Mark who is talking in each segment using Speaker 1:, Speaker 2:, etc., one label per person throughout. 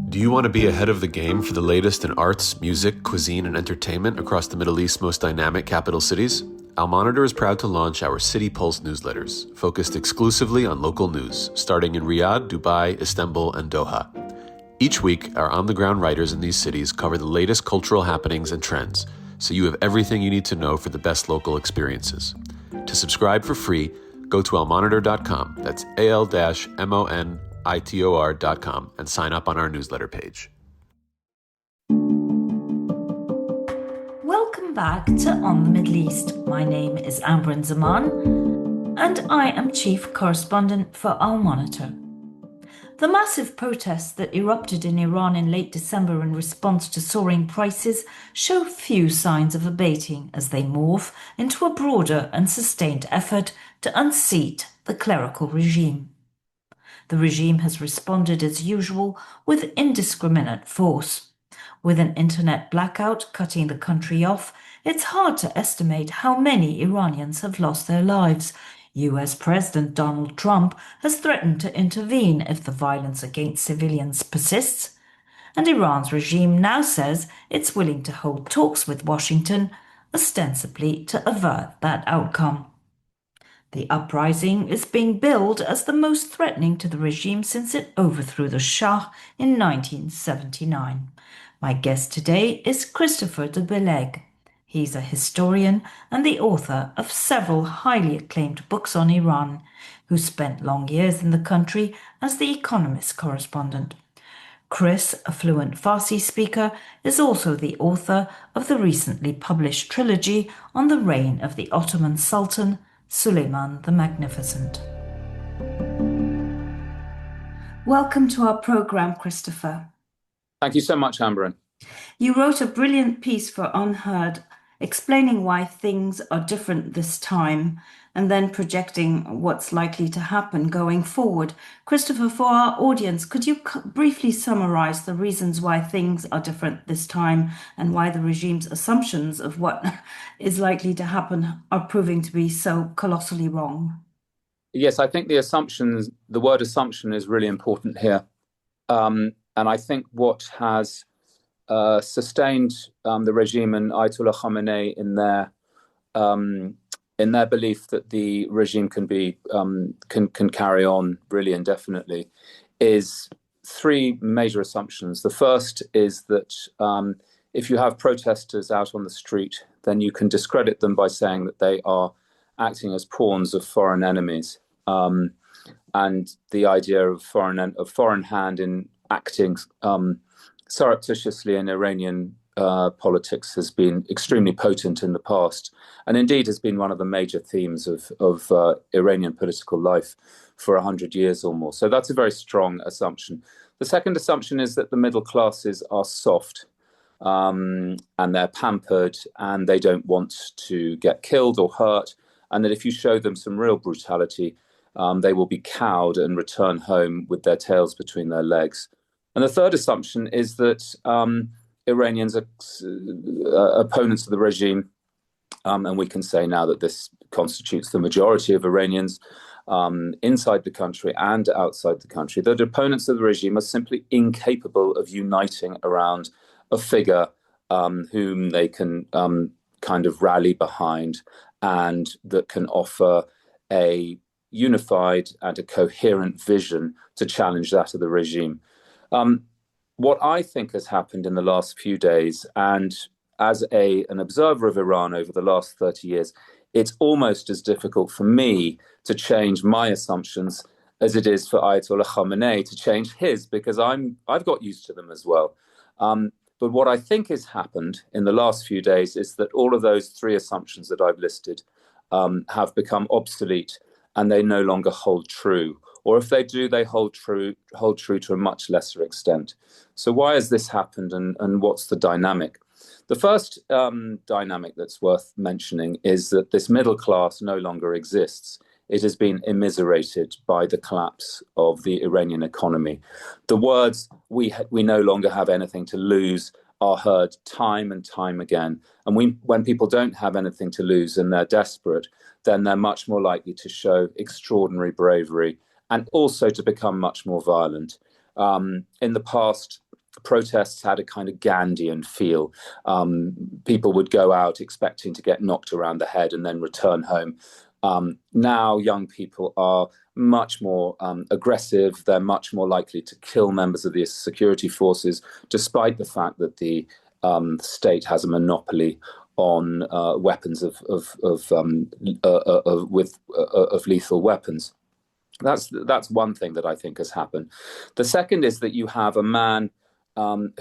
Speaker 1: Do you want to be ahead of the game for the latest in arts, music, cuisine, and entertainment across the Middle East's most dynamic capital cities? Al Monitor is proud to launch our City Pulse newsletters, focused exclusively on local news, starting in Riyadh, Dubai, Istanbul, and Doha. Each week, our on-the-ground writers in these cities cover the latest cultural happenings and trends, so you have everything you need to know for the best local experiences. To subscribe for free, go to almonitor.com, that's al-monitor.com, and sign up on our newsletter page.
Speaker 2: Welcome back to On the Middle East. My name is Amber Zaman, and I am Chief Correspondent for Al Monitor. The massive protests that erupted in Iran in late December in response to soaring prices show few signs of abating as they morph into a broader and sustained effort to unseat the clerical regime. The regime has responded as usual with indiscriminate force. With an internet blackout cutting the country off, it's hard to estimate how many Iranians have lost their lives. US President Donald Trump has threatened to intervene if the violence against civilians persists, and Iran's regime now says it's willing to hold talks with Washington, ostensibly to avert that outcome. The uprising is being billed as the most threatening to the regime since it overthrew the Shah in 1979. My guest today is Christopher de Bellaige. He's a historian and the author of several highly acclaimed books on Iran, who spent long years in the country as the Economist correspondent. Chris, a fluent Farsi speaker, is also the author of the recently published trilogy on the reign of the Ottoman Sultan, Suleiman the Magnificent. Welcome to our program, Christopher.
Speaker 3: Thank you so much, Amber.
Speaker 2: You wrote a brilliant piece for Unheard explaining why things are different this time and then projecting what's likely to happen going forward. Christopher, for our audience, could you briefly summarize the reasons why things are different this time and why the regime's assumptions of what is likely to happen are proving to be so colossally wrong?
Speaker 3: Yes, I think the word assumption is really important here. And I think what has sustained the regime and Ayatollah Khamenei in their belief that the regime can carry on really indefinitely is three major assumptions. The first is that if you have protesters out on the street, then you can discredit them by saying that they are acting as pawns of foreign enemies, and the idea of foreign hand in acting surreptitiously in Iranian politics has been extremely potent in the past, and indeed has been one of the major themes of Iranian political life for 100 years or more. So that's a very strong assumption. The second assumption is that the middle classes are soft, and they're pampered, and they don't want to get killed or hurt, and that if you show them some real brutality, they will be cowed and return home with their tails between their legs. And the third assumption is that Iranians are opponents of the regime, and we can say now that this constitutes the majority of Iranians inside the country and outside the country, that opponents of the regime are simply incapable of uniting around a figure whom they can kind of rally behind and that can offer a unified and a coherent vision to challenge that of the regime. What I think has happened in the last few days, and as an observer of Iran over the last 30 years, it's almost as difficult for me to change my assumptions as it is for Ayatollah Khamenei to change his, because I've got used to them as well. But what I think has happened in the last few days is that all of those three assumptions that I've listed have become obsolete, and they no longer hold true. Or if they do, they hold true to a much lesser extent. So why has this happened, and what's the dynamic? The first dynamic that's worth mentioning is that this middle class no longer exists. It has been immiserated by the collapse of the Iranian economy. The words, we no longer have anything to lose, are heard time and time again. And when people don't have anything to lose and they're desperate, then they're much more likely to show extraordinary bravery and also to become much more violent. In the past, protests had a kind of Gandhian feel. People would go out expecting to get knocked around the head and then return home. Now young people are much more aggressive. They're much more likely to kill members of the security forces, despite the fact that the state has a monopoly on weapons of lethal weapons. That's one thing that I think has happened. The second is that you have a man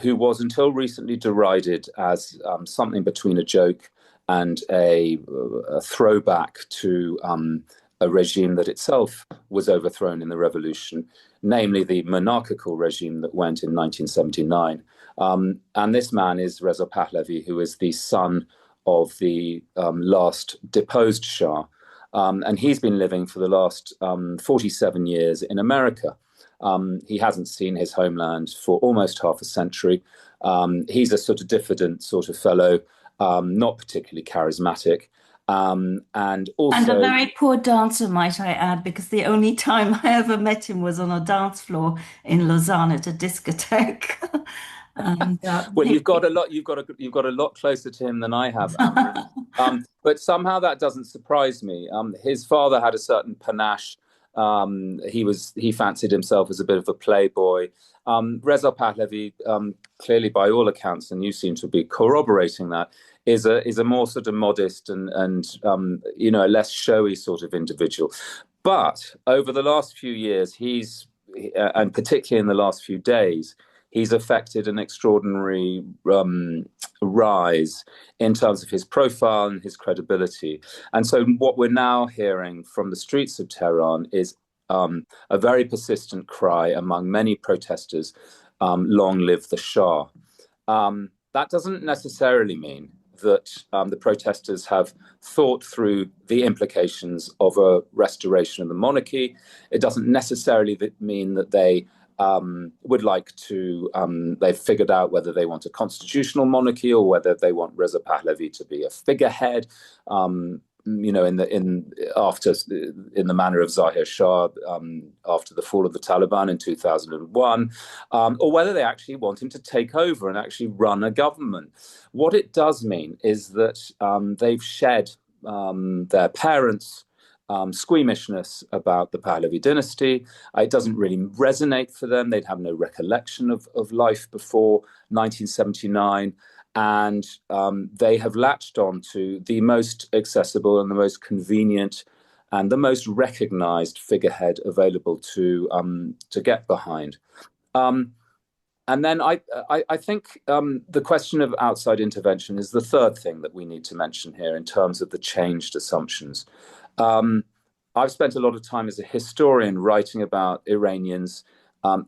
Speaker 3: who was until recently derided as something between a joke and a throwback to a regime that itself was overthrown in the revolution, namely the monarchical regime that went in 1979. And this man is Reza Pahlavi, who is the son of the last deposed Shah. And he's been living for the last 47 years in America. He hasn't seen his homeland for almost half a century. He's a sort of diffident sort of fellow, not particularly charismatic. And also,
Speaker 2: and a very poor dancer, might I add, because the only time I ever met him was on a dance floor in Lausanne at a discotheque. And,
Speaker 3: well, you've got a lot closer to him than I have, Amber. But somehow that doesn't surprise me. His father had a certain panache. He fancied himself as a bit of a playboy. Reza Pahlavi, clearly by all accounts, and you seem to be corroborating that, is a more sort of modest and a less showy sort of individual. But over the last few years, and particularly in the last few days, he's affected an extraordinary rise in terms of his profile and his credibility. And so what we're now hearing from the streets of Tehran is a very persistent cry among many protesters, long live the Shah. That doesn't necessarily mean that the protesters have thought through the implications of a restoration of the monarchy. It doesn't necessarily mean that they would like to, they've figured out whether they want a constitutional monarchy or whether they want Reza Pahlavi to be a figurehead, in the manner of Zahir Shah after the fall of the Taliban in 2001, or whether they actually want him to take over and actually run a government. What it does mean is that they've shed their parents' squeamishness about the Pahlavi dynasty. It doesn't really resonate for them. They'd have no recollection of life before 1979. And they have latched on to the most accessible and the most convenient and the most recognized figurehead available to get behind. And then I think the question of outside intervention is the third thing that we need to mention here in terms of the changed assumptions. I've spent a lot of time as a historian writing about Iranians'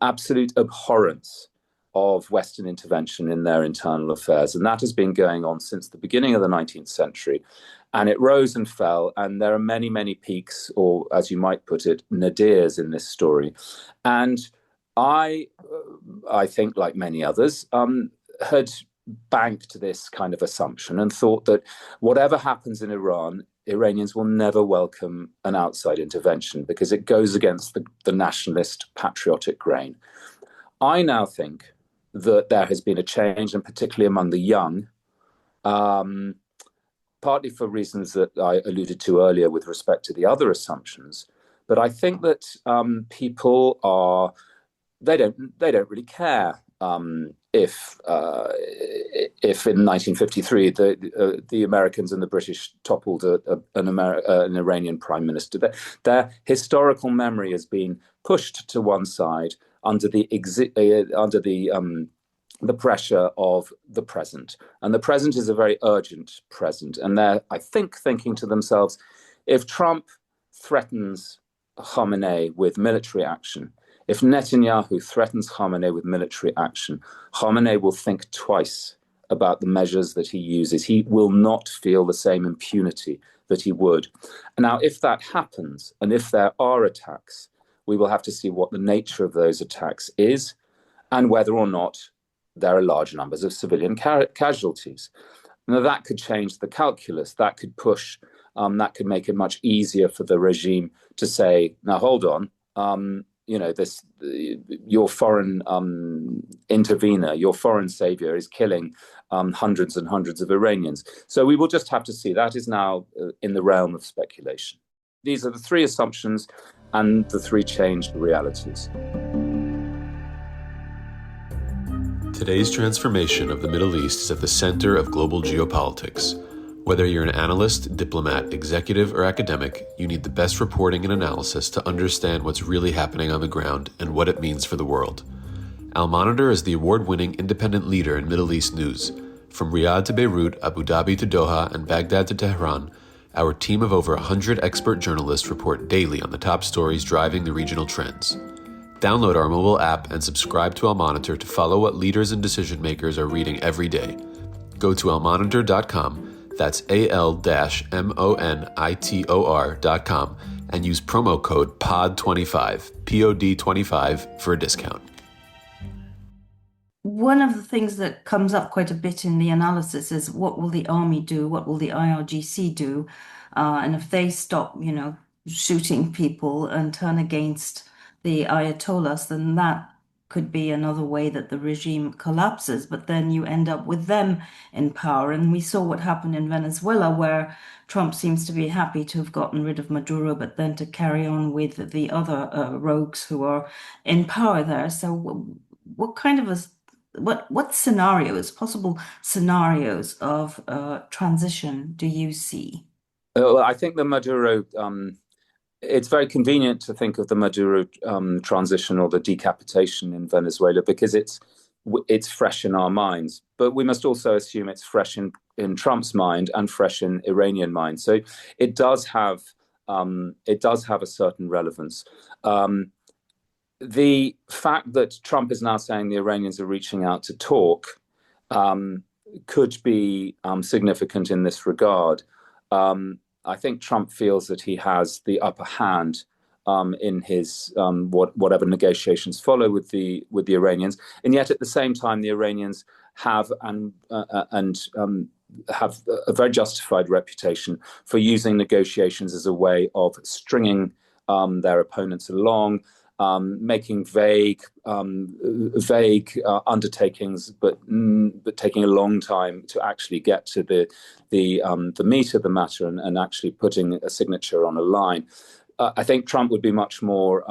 Speaker 3: absolute abhorrence of Western intervention in their internal affairs. And that has been going on since the beginning of the 19th century. And it rose and fell. And there are many, many peaks, or as you might put it, nadirs in this story. And I think, like many others, had banked this kind of assumption and thought that whatever happens in Iran, Iranians will never welcome an outside intervention because it goes against the nationalist patriotic grain. I now think that there has been a change, and particularly among the young, partly for reasons that I alluded to earlier with respect to the other assumptions. But I think that people they don't really care if in 1953 the Americans and the British toppled an Iranian prime minister. Their historical memory has been pushed to one side under the pressure of the present, and the present is a very urgent present. And they're, I think, thinking to themselves, if Trump threatens Khamenei with military action, if Netanyahu threatens Khamenei with military action, Khamenei will think twice about the measures that he uses. He will not feel the same impunity that he would. Now, if that happens, and if there are attacks, we will have to see what the nature of those attacks is and whether or not there are large numbers of civilian casualties. Now, that could change the calculus. That could push, that could make it much easier for the regime to say, now, hold on, your foreign intervener, your foreign savior, is killing hundreds and hundreds of Iranians. So we will just have to see. That is now in the realm of speculation. These are the three assumptions and the three changed realities.
Speaker 1: Today's transformation of the Middle East is at the center of global geopolitics. Whether you're an analyst, diplomat, executive, or academic, you need the best reporting and analysis to understand what's really happening on the ground and what it means for the world. Al-Monitor is the award-winning independent leader in Middle East news. From Riyadh to Beirut, Abu Dhabi to Doha, and Baghdad to Tehran, our team of over 100 expert journalists report daily on the top stories driving the regional trends. Download our mobile app and subscribe to Al-Monitor to follow what leaders and decision makers are reading every day. Go to almonitor.com, that's AL-MONITOR.com, and use promo code POD25, POD25, for a discount.
Speaker 2: One of the things that comes up quite a bit in the analysis is what will the army do? What will the IRGC do? And if they stop, shooting people and turn against the Ayatollahs, then that could be another way that the regime collapses. But then you end up with them in power. And we saw what happened in Venezuela, where Trump seems to be happy to have gotten rid of Maduro, but then to carry on with the other rogues who are in power there. So what kind of what scenarios, possible scenarios of transition do you see?
Speaker 3: Well, I think the Maduro, it's very convenient to think of the Maduro transition or the decapitation in Venezuela because it's fresh in our minds. But we must also assume it's fresh in Trump's mind and fresh in Iranian mind. So it does have a certain relevance. The fact that Trump is now saying the Iranians are reaching out to talk could be significant in this regard. I think Trump feels that he has the upper hand in his whatever negotiations follow with the Iranians, and yet at the same time, the Iranians have have a very justified reputation for using negotiations as a way of stringing their opponents along. Making vague undertakings, but taking a long time to actually get to the meat of the matter and actually putting a signature on a line. I think Trump would be much more,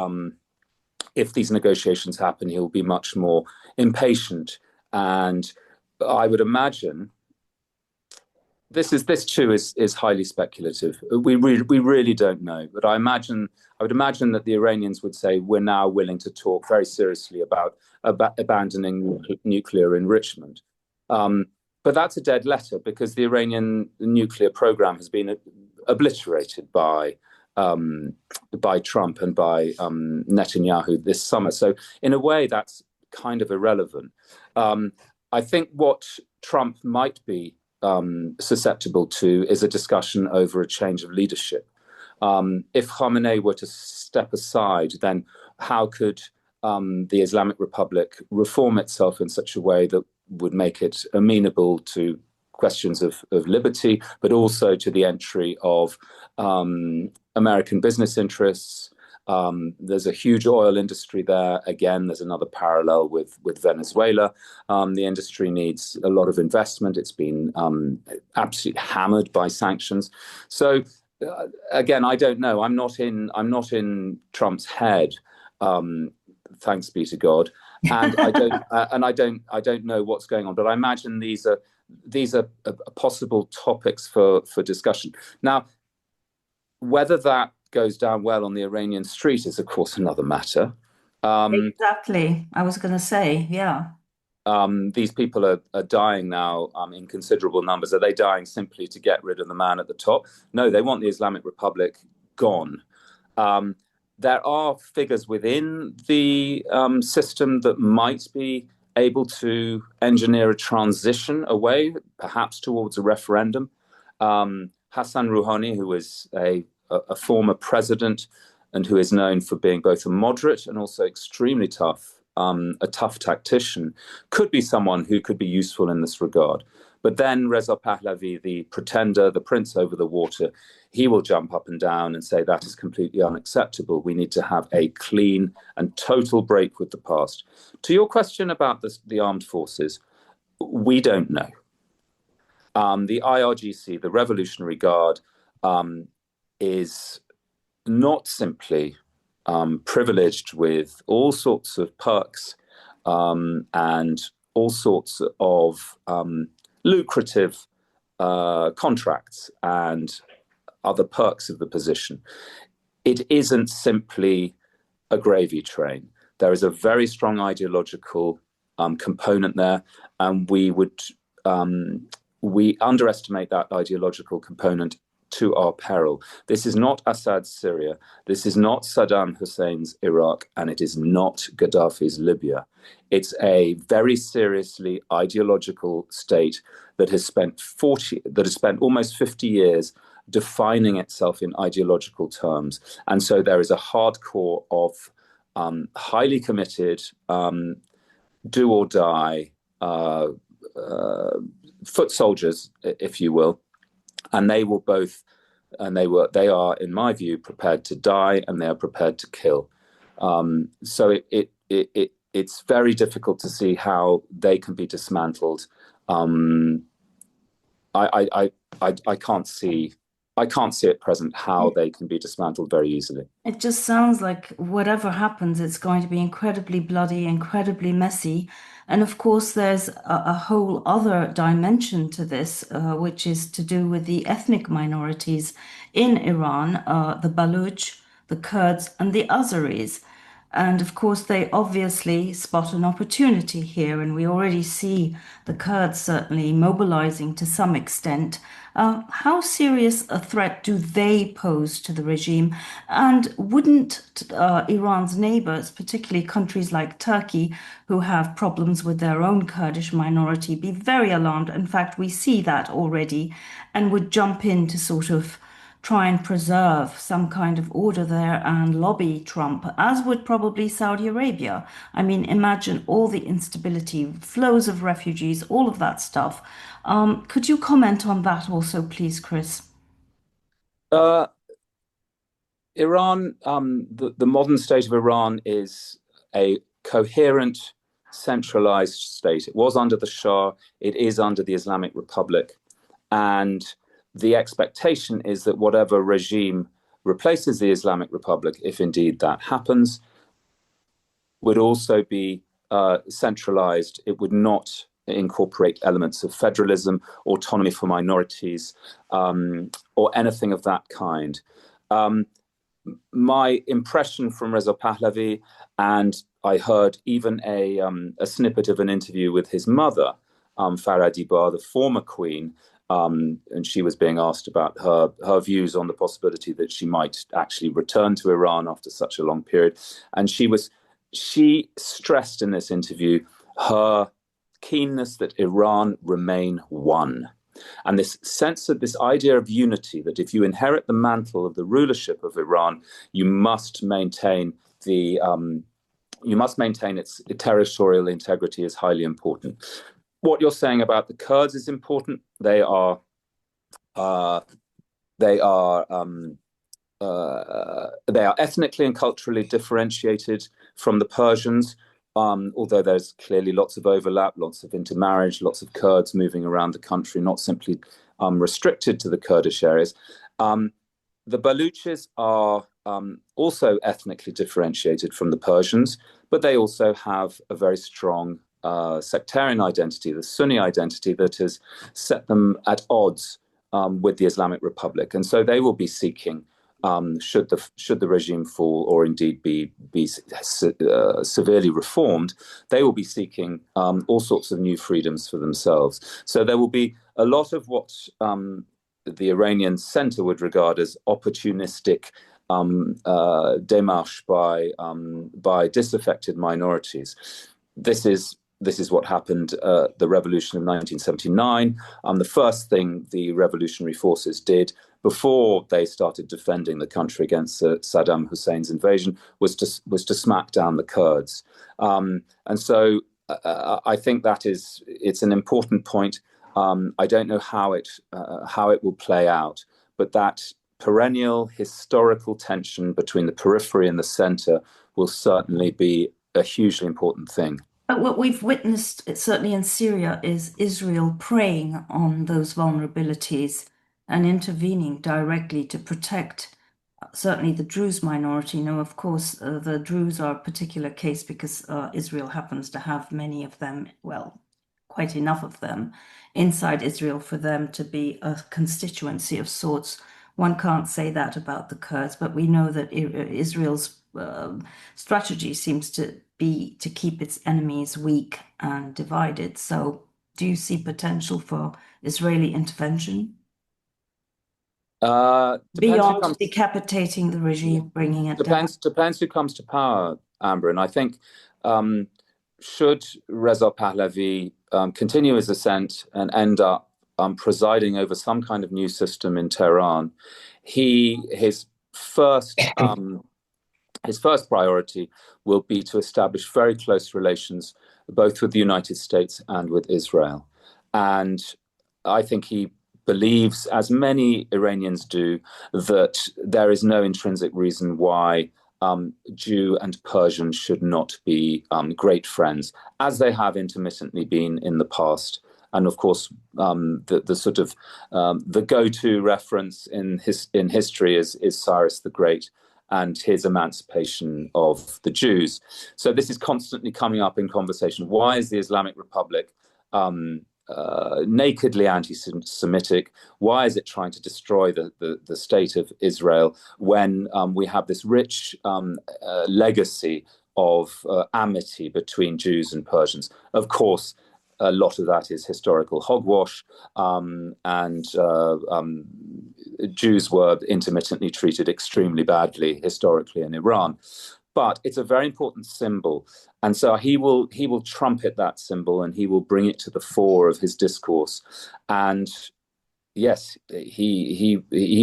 Speaker 3: if these negotiations happen, he'll be much more impatient, and I would imagine. This too is highly speculative. We really don't know, but I would imagine that the Iranians would say we're now willing to talk very seriously about abandoning nuclear enrichment. But that's a dead letter because the Iranian nuclear program has been obliterated by Trump and by Netanyahu this summer. So in a way, that's kind of irrelevant. I think what Trump might be susceptible to is a discussion over a change of leadership. If Khamenei were to step aside, then how could the Islamic Republic reform itself in such a way that would make it amenable to questions of liberty, but also to the entry of American business interests? There's a huge oil industry there. Again, there's another parallel with Venezuela. The industry needs a lot of investment. It's been absolutely hammered by sanctions. So again, I don't know. I'm not in Trump's head. Thanks be to God. And I don't know what's going on. But I imagine these are possible topics for discussion. Now, whether that goes down well on the Iranian street is, of course, another matter.
Speaker 2: Exactly. I was going to say, yeah.
Speaker 3: These people are dying now in considerable numbers. Are they dying simply to get rid of the man at the top? No, they want the Islamic Republic gone. There are figures within the system that might be able to engineer a transition away, perhaps towards a referendum. Hassan Rouhani, who is a former president and who is known for being both a moderate and also extremely tough, a tough tactician, could be someone who could be useful in this regard. But then Reza Pahlavi, the pretender, the prince over the water, he will jump up and down and say that is completely unacceptable. We need to have a clean and total break with the past. To your question about the armed forces, we don't know. The IRGC, the Revolutionary Guard, is not simply privileged with all sorts of perks and all sorts of lucrative contracts and other perks of the position. It isn't simply a gravy train. There is a very strong ideological component there, and we underestimate that ideological component to our peril. This is not Assad's Syria. This is not Saddam Hussein's Iraq, and it is not Gaddafi's Libya. It's a very seriously ideological state that has spent almost 50 years defining itself in ideological terms. And so there is a hardcore of highly committed, do or die foot soldiers, if you will, and they will both, and they are, in my view, prepared to die, and they are prepared to kill. So it's very difficult to see how they can be dismantled. I can't see at present how they can be dismantled very easily.
Speaker 2: It just sounds like whatever happens, it's going to be incredibly bloody, incredibly messy. And of course, there's a whole other dimension to this, which is to do with the ethnic minorities in Iran, the Baluch, the Kurds, and the Azeris. And of course, they obviously spot an opportunity here, and we already see the Kurds certainly mobilizing to some extent. How serious a threat do they pose to the regime? And wouldn't Iran's neighbors, particularly countries like Turkey, who have problems with their own Kurdish minority, be very alarmed? In fact, we see that already, and would jump in to sort of try and preserve some kind of order there and lobby Trump, as would probably Saudi Arabia. I mean, imagine all the instability, flows of refugees, all of that stuff. Could you comment on that also, please, Chris?
Speaker 3: Iran, the modern state of Iran is a coherent, centralized state. It was under the Shah, it is under the Islamic Republic. And the expectation is that whatever regime replaces the Islamic Republic, if indeed that happens, would also be centralized. It would not incorporate elements of federalism, autonomy for minorities, or anything of that kind. My impression from Reza Pahlavi, and I heard even a snippet of an interview with his mother, Faradiba, the former queen, and she was being asked about her views on the possibility that she might actually return to Iran after such a long period. And she stressed in this interview her keenness that Iran remain one. And this sense of this idea of unity, that if you inherit the mantle of the rulership of Iran, you must maintain its territorial integrity, is highly important. What you're saying about the Kurds is important. They are ethnically and culturally differentiated from the Persians, although there's clearly lots of overlap, lots of intermarriage, lots of Kurds moving around the country, not simply restricted to the Kurdish areas. The Baluchis are also ethnically differentiated from the Persians, but they also have a very strong sectarian identity, the Sunni identity that has set them at odds with the Islamic Republic. And so they will be seeking, should the regime fall or indeed be severely reformed, they will be seeking all sorts of new freedoms for themselves. So there will be a lot of what the Iranian center would regard as opportunistic démarche by disaffected minorities. This is what happened the revolution of 1979. The first thing the revolutionary forces did before they started defending the country against Saddam Hussein's invasion was to smack down the Kurds. And so I think it's an important point. I don't know how it will play out, but that perennial historical tension between the periphery and the center will certainly be a hugely important thing.
Speaker 2: But what we've witnessed, certainly in Syria, is Israel preying on those vulnerabilities and intervening directly to protect certainly the Druze minority. Now, of course, the Druze are a particular case because Israel happens to have many of them, well, quite enough of them inside Israel for them to be a constituency of sorts. One can't say that about the Kurds, but we know that Israel's strategy seems to be to keep its enemies weak and divided. So, do you see potential for Israeli intervention? Beyond decapitating the regime, bringing it down.
Speaker 3: Depends who comes to power, Amber. And I think should Reza Pahlavi continue his ascent and end up presiding over some kind of new system in Tehran, his first priority will be to establish very close relations both with the United States and with Israel. And I think he believes, as many Iranians do, that there is no intrinsic reason why Jew and Persian should not be great friends, as they have intermittently been in the past. And of course, the sort of the go-to reference in history is Cyrus the Great and his emancipation of the Jews. So this is constantly coming up in conversation. Why is the Islamic Republic nakedly anti-Semitic? Why is it trying to destroy the state of Israel when we have this rich legacy of amity between Jews and Persians? Of course, a lot of that is historical hogwash, and Jews were intermittently treated extremely badly historically in Iran. But it's a very important symbol. And so he will trumpet that symbol and he will bring it to the fore of his discourse. And yes, he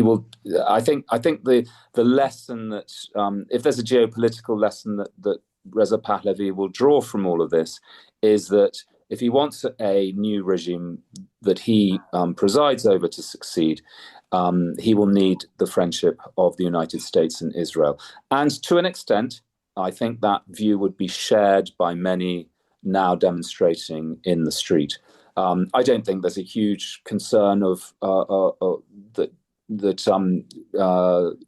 Speaker 3: will. I think the lesson that if there's a geopolitical lesson that Reza Pahlavi will draw from all of this is that if he wants a new regime that he presides over to succeed, he will need the friendship of the United States and Israel. And to an extent, I think that view would be shared by many now demonstrating in the street. I don't think there's a huge concern of that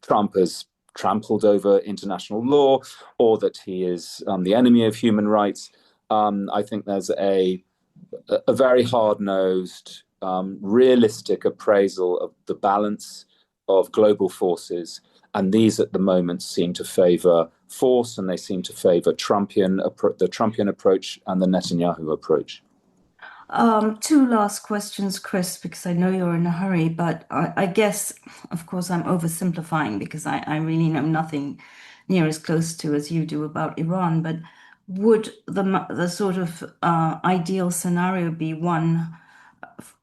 Speaker 3: Trump has trampled over international law or that he is the enemy of human rights. I think there's a very hard-nosed, realistic appraisal of the balance of global forces, and these at the moment seem to favor force, and they seem to favor the Trumpian approach and the Netanyahu approach.
Speaker 2: Two last questions, Chris, because I know you're in a hurry, but I guess, of course, I'm oversimplifying because I really know nothing near as close to as you do about Iran, but would the sort of ideal scenario be one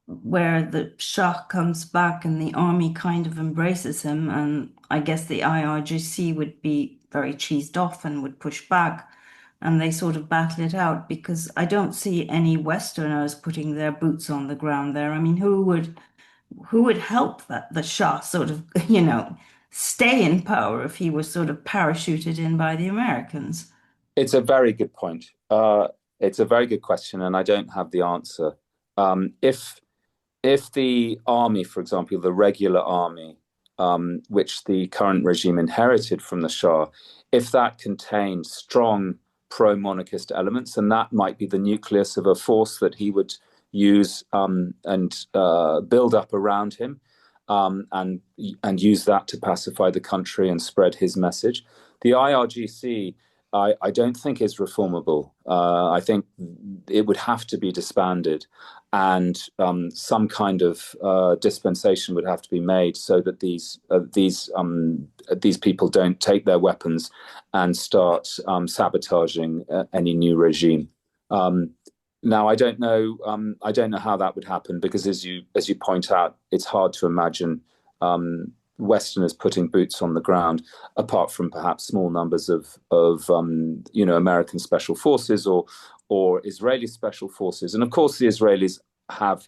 Speaker 2: where the Shah comes back and the army kind of embraces him, and I guess the IRGC would be very cheesed off and would push back, and they sort of battle it out? Because I don't see any Westerners putting their boots on the ground there. I mean, who would help the Shah sort of, stay in power if he was sort of parachuted in by the Americans?
Speaker 3: It's a very good point. It's a very good question, and I don't have the answer. If the army, for example, the regular army, which the current regime inherited from the Shah, if that contained strong pro-monarchist elements, and that might be the nucleus of a force that he would use and build up around him, and use that to pacify the country and spread his message. The IRGC, I don't think is reformable. I think it would have to be disbanded, and some kind of dispensation would have to be made so that these people don't take their weapons and start sabotaging any new regime. Now, I don't know how that would happen because, as you point out, it's hard to imagine Westerners putting boots on the ground, apart from perhaps small numbers of American special forces or Israeli special forces. And of course, the Israelis have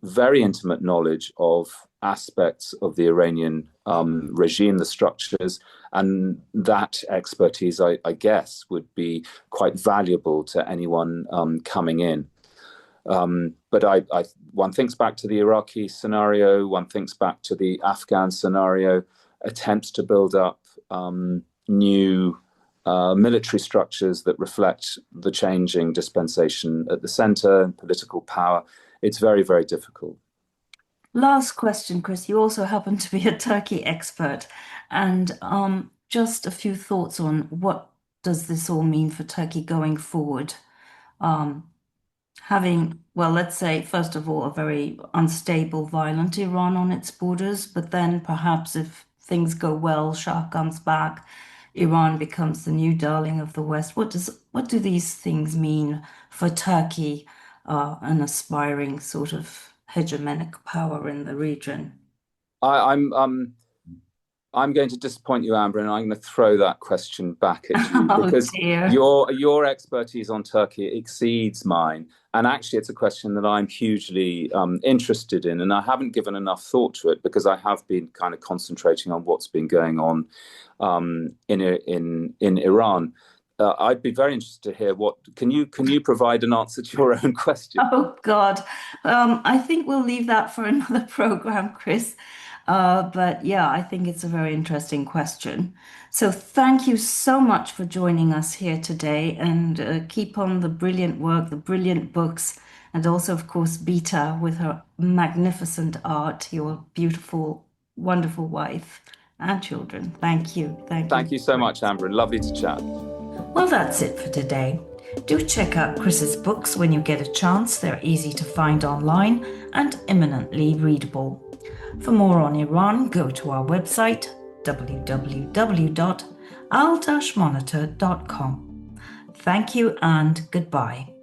Speaker 3: very intimate knowledge of aspects of the Iranian regime, the structures, and that expertise, I guess, would be quite valuable to anyone coming in. But one thinks back to the Iraqi scenario, one thinks back to the Afghan scenario, attempts to build up new military structures that reflect the changing dispensation at the center and political power. It's very, very difficult.
Speaker 2: Last question, Chris. You also happen to be a Turkey expert, and just a few thoughts on what does this all mean for Turkey going forward? Having, well, let's say, first of all, a very unstable, violent Iran on its borders, but then perhaps if things go well, Shah comes back, Iran becomes the new darling of the West. What do these things mean for Turkey, an aspiring sort of hegemonic power in the region?
Speaker 3: I'm going to disappoint you, Amber, and I'm going to throw that question back at you
Speaker 2: Oh
Speaker 3: because
Speaker 2: dear.
Speaker 3: your expertise on Turkey exceeds mine. And actually, it's a question that I'm hugely interested in, and I haven't given enough thought to it because I have been kind of concentrating on what's been going on in Iran. I'd be very interested to hear can you provide an answer to your own question?
Speaker 2: Oh God. I think we'll leave that for another program, Chris. But yeah, I think it's a very interesting question. So thank you so much for joining us here today, and keep on the brilliant work, the brilliant books, and also, of course, Beta with her magnificent art, your beautiful, wonderful wife and children. Thank you.
Speaker 3: Thank you so much, Amber. Lovely to chat.
Speaker 2: Well, that's it for today. Do check out Chris's books when you get a chance. They're easy to find online and eminently readable. For more on Iran, go to our website www.al-monitor.com. Thank you and goodbye.